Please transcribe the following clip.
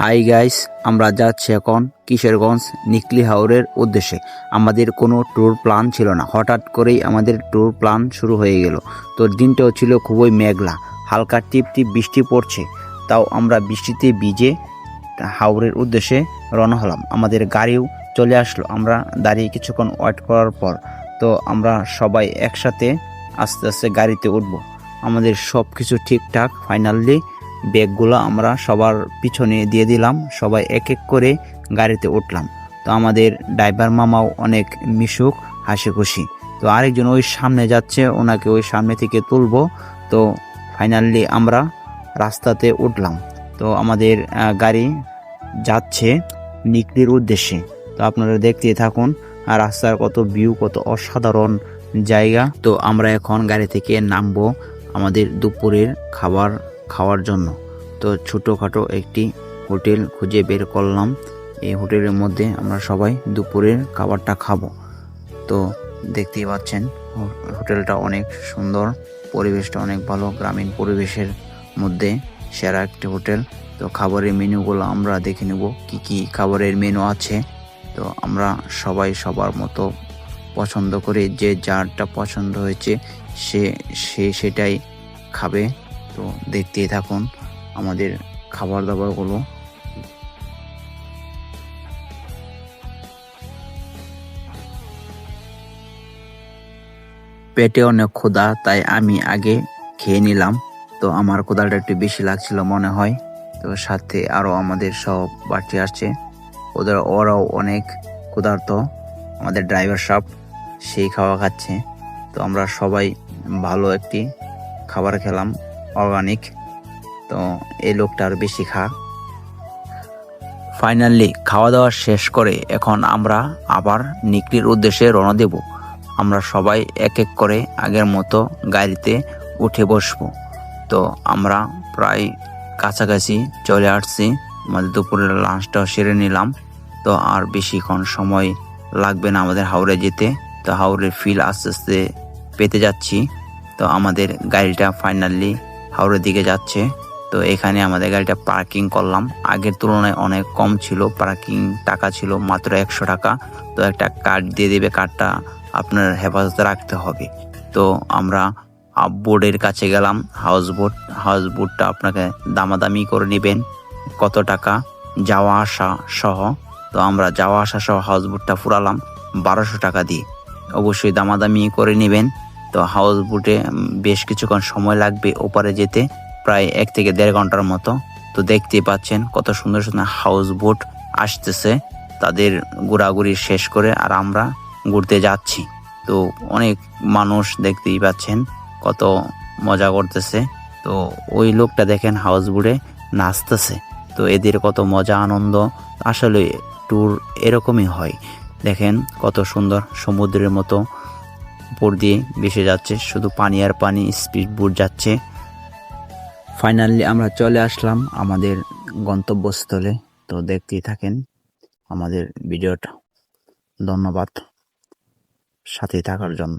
Hi guys, আমরা যাচ্ছি এখন কিশোরগঞ্জ নিকলি হাওরের উদ্দেশ্যে। আমাদের কোনো ট্যুর প্ল্যান ছিল না, হঠাৎ করেই আমাদের ট্যুর প্ল্যান শুরু হয়ে গেল। তো দিনটাও ছিল খুবই মেঘলা, হালকা টিপ টিপ বৃষ্টি পড়ছে। তাও আমরা বৃষ্টিতে ভিজে হাওরের উদ্দেশ্যে রওনা হলাম। আমাদের গাড়িও চলে আসলো। আমরা দাঁড়িয়ে কিছুক্ষণ ওয়েট করার পর তো আমরা সবাই একসাথে আস্তে আস্তে গাড়িতে উঠব। আমাদের সব কিছু ঠিকঠাক। ফাইনালি ব্যাগগুলো আমরা সবার পিছনে দিয়ে দিলাম, সবাই এক এক করে গাড়িতে উঠলাম। তো আমাদের ড্রাইভার মামাও অনেক মিশুক, হাসি খুশি। তো আরেকজন ওই সামনে যাচ্ছে, ওনাকে ওই সামনে থেকে তুলবো। তো ফাইনালি আমরা রাস্তাতে উঠলাম। তো আমাদের গাড়ি যাচ্ছে নিকলির উদ্দেশ্যে। তো আপনারা দেখতেই থাকুন। আর রাস্তার কত ভিউ, কত অসাধারণ জায়গা। তো আমরা এখন গাড়ি থেকে নামবো আমাদের দুপুরের খাবার খাওয়ার জন্য। তো ছোটোখাটো একটি হোটেল খুঁজে বের করলাম। এই হোটেলের মধ্যে আমরা সবাই দুপুরের খাবারটা খাবো। তো দেখতেই পাচ্ছেন হোটেলটা অনেক সুন্দর, পরিবেশটা অনেক ভালো, গ্রামীণ পরিবেশের মধ্যে সেরা একটি হোটেল। তো খাবারের মেনুগুলো আমরা দেখে নেব, কি কি খাবারের মেনু আছে। তো আমরা সবাই সবার মতো পছন্দ করে, যে যারটা পছন্দ হয়েছে সে সেটাই খাবে। তো দেখতেই থাকুন আমাদের খাবার দাবারগুলো। পেটে অনেক ক্ষুধা, তাই আমি আগে খেয়ে নিলাম। তো আমার ক্ষুধাটা একটু বেশি লাগছিল মনে হয়। তো সাথে আরও আমাদের সব বাড়তি আসছে, ওরাও অনেক ক্ষুধার্ত। আমাদের ড্রাইভার সাহেব সেই খাওয়া খাচ্ছে। তো আমরা সবাই ভালো একটি খাবার খেলাম, অর্গানিক। তো এই লোকটা আর বেশি খা। ফাইনালি খাওয়া দাওয়া শেষ করে এখন আমরা আবার নিকলির উদ্দেশ্যে রওনা দেব। আমরা সবাই এক এক করে আগের মতো গাড়িতে উঠে বসবো। তো আমরা প্রায় কাছাকাছি চলে আসছি, আমাদের দুপুরের লাঞ্চটাও সেরে নিলাম। তো আর বেশিক্ষণ সময় লাগবে না আমাদের হাওড়ে যেতে। তো হাওড়ের ফিল আস্তে আস্তে পেতে যাচ্ছি। তো আমাদের গাড়িটা ফাইনালি হাওড়ের দিকে যাচ্ছে। তো এখানে আমাদের গাড়িটা পার্কিং করলাম। আগের তুলনায় অনেক কম ছিল, পার্কিং টাকা ছিল মাত্র 100 টাকা। তো একটা কার্ড দিয়ে দেবে, কার্ডটা আপনার হেফাজতে রাখতে হবে। তো আমরা বোর্ডের কাছে গেলাম, হাউস বোটটা আপনাকে দামাদামি করে নেবেন কত টাকা যাওয়া আসা সহ। তো আমরা যাওয়া আসা সহ হাউস বোটটা ফুরালাম 1200 টাকা দিয়ে। অবশ্যই দামাদামি করে নেবেন। তো হাউস বোটে বেশ কিছুক্ষণ সময় লাগবে ওপারে যেতে, প্রায় 1 থেকে 1.5 ঘন্টার মতো। তো দেখতেই পাচ্ছেন কত সুন্দর সুন্দর হাউস বোট আসতেছে, তাদের ঘোরাঘুরি শেষ করে আর আমরা ঘুরতে যাচ্ছি। তো অনেক মানুষ দেখতেই পাচ্ছেন কত মজা করতেছে। তো ওই লোকটা দেখেন হাউস বোটে নাচতেছে। তো এদের কত মজা আনন্দ। আসলে ট্যুর এরকমই হয়। দেখেন কত সুন্দর, সমুদ্রের মতো উপর দিয়ে ভেসে যাচ্ছে, শুধু পানি আর পানি, স্পিড বোট যাচ্ছে। ফাইনালি আমরা চলে আসলাম আমাদের গন্তব্যস্থলে। তো দেখতেই থাকেন আমাদের ভিডিওটা। ধন্যবাদ সাথে থাকার জন্য।